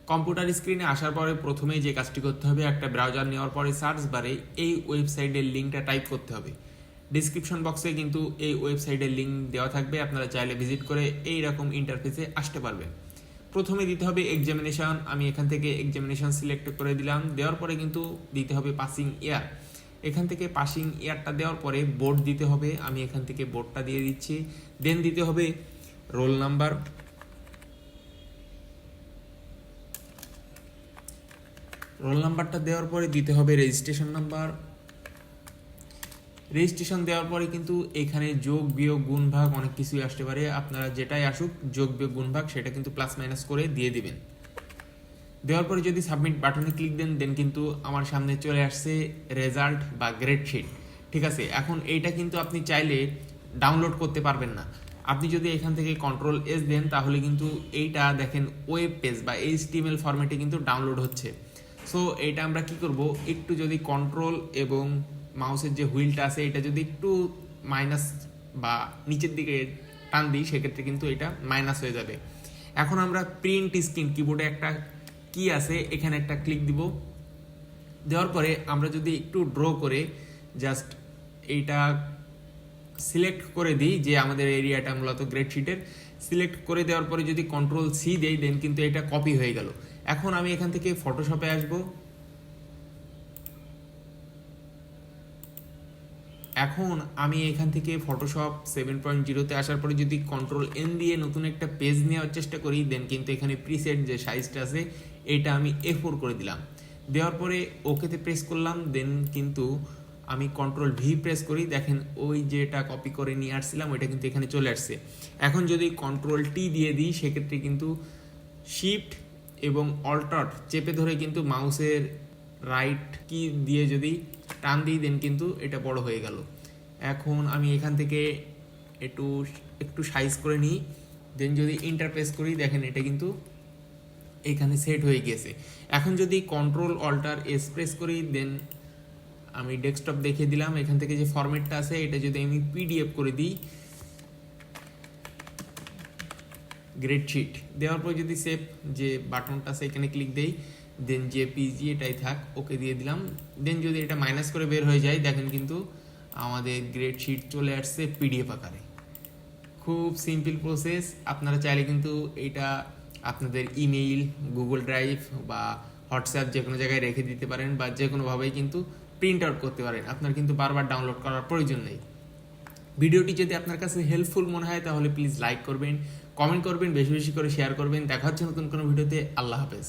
Computer স্ক্রিনে আসার পরে প্রথমেই যে কাজটি করতে হবে, একটা ব্রাউজার নেওয়ার পরে সার্চ বারে এই ওয়েবসাইটের লিঙ্কটা টাইপ করতে হবে। ডিসক্রিপশন বক্সে কিন্তু এই ওয়েবসাইটের লিঙ্ক দেওয়া থাকবে, আপনারা চাইলে ভিজিট করে এই রকম ইন্টারফেসে আসতে পারবেন। প্রথমে দিতে হবে এক্সামিনেশন, আমি এখান থেকে এক্সামিনেশন সিলেক্ট করে দিলাম। দেওয়ার পরে কিন্তু দিতে হবে পাসিং ইয়ার, এখান থেকে পাসিং ইয়ারটা দেওয়ার পরে বোর্ড দিতে হবে, আমি এখান থেকে বোর্ডটা দিয়ে দিচ্ছি। দেন দিতে হবে রোল নাম্বার, রোল নাম্বারটা দেওয়ার পরে দিতে হবে রেজিস্ট্রেশন নাম্বার। রেজিস্ট্রেশন দেওয়ার পরে কিন্তু এখানে যোগ বিয়োগ গুণ ভাগ অনেক কিছুই আসতে পারে, আপনারা যেটাই আসুক যোগ বিয়োগ গুণ ভাগ সেটা কিন্তু প্লাস মাইনাস করে দিয়ে দিবেন। দেওয়ার পরে যদি সাবমিট বাটনে ক্লিক দেন দেন কিন্তু আমার সামনে চলে আসছে রেজাল্ট বা গ্রেড শিট। ঠিক আছে, এখন এইটা কিন্তু আপনি চাইলে ডাউনলোড করতে পারবেন না। আপনি যদি এখান থেকে কন্ট্রোল এস দেন তাহলে কিন্তু এইটা দেখেন ওয়েব পেজ বা HTML ফরম্যাটে কিন্তু ডাউনলোড হচ্ছে। সো এইটা আমরা কি করব, একটু যদি কন্ট্রোল এবং মাউসের যে হুইলটা আছে এটা যদি একটু মাইনাস বা নিচের দিকে টান দিই সেক্ষেত্রে কিন্তু এটা মাইনাস হয়ে যাবে। এখন আমরা প্রিন্ট স্ক্রিন, কিবোর্ডে একটা কি আছে এখানে একটা ক্লিক দিব। দেওয়ার পরে আমরা যদি একটু ড্র করে জাস্ট এইটা সিলেক্ট করে দিই, যে আমাদের এরিয়াটা মূলত গ্রেড শিটের, সিলেক্ট করে দেওয়ার পরে যদি কন্ট্রোল সি দেই দেন কিন্তু এটা কপি হয়ে গেল। এখন আমি এখান থেকে ফটোশপে আসব। এখন আমি এখান থেকে ফটোশপ 7.0-তে আসার পরে যদি কন্ট্রোল এন দিয়ে নতুন একটা পেজ নেওয়ার চেষ্টা করি দেন কিন্তু এখানে প্রিসেট যে সাইজটা আছে এটা আমি A4 করে দিলাম। দেওয়ার পরে ওকেতে প্রেস করলাম, দেন কিন্তু আমি কন্ট্রোল ভি প্রেস করি, দেখেন ওই যেটা কপি করে নিয়ে আসছিলাম ওইটা কিন্তু এখানে চলে আসছে। এখন যদি কন্ট্রোল টি দিয়ে দিই সেক্ষেত্রে কিন্তু শিফট এবং অল্টার চেপে ধরে কিন্তু মাউসের রাইট কি দিয়ে যদি টান দিই দেন কিন্তু এটা বড় হয়ে গেল। এখন আমি এখান থেকে একটু একটু সাইজ করে নিই, দেন যদি ইন্টারপ্রেস করি দেখেন এটা কিন্তু এখানে সেট হয়ে গিয়েছে। এখন যদি কন্ট্রোল অল্টার এস প্রেস করি দেন আমি ডেস্কটপ দেখিয়ে দিলাম, এখান থেকে যে ফরম্যাটটা আছে এটা যদি আমি PDF করে দিই, গ্রেড শিট দেওয়ার পর যদি সেভ যে বাটনটা আছে এখানে ক্লিক দেই দেন JPG এটাই থাক, ওকে দিয়ে দিলাম। দেন যদি এটা মাইনাস করে বের হয়ে যায় দেখেন কিন্তু আমাদের গ্রেড শিট চলে আসছে PDF আকারে। খুব সিম্পল প্রসেস, আপনারা চাইলে কিন্তু এটা আপনাদের ইমেইল, গুগল ড্রাইভ বা হোয়াটসঅ্যাপ যে কোনো জায়গায় রেখে দিতে পারেন বা যে কোনোভাবেই কিন্তু প্রিন্ট আউট করতে পারেন, আপনার কিন্তু বারবার ডাউনলোড করার প্রয়োজন নেই। ভিডিওটি যদি আপনার কাছে হেল্পফুল মনে হয় তাহলে প্লিজ লাইক করবেন, কমেন্ট করবেন, বেশি বেশি করে শেয়ার করবেন। দেখা হচ্ছে নতুন কোনো ভিডিওতে। আল্লাহ হাফেজ।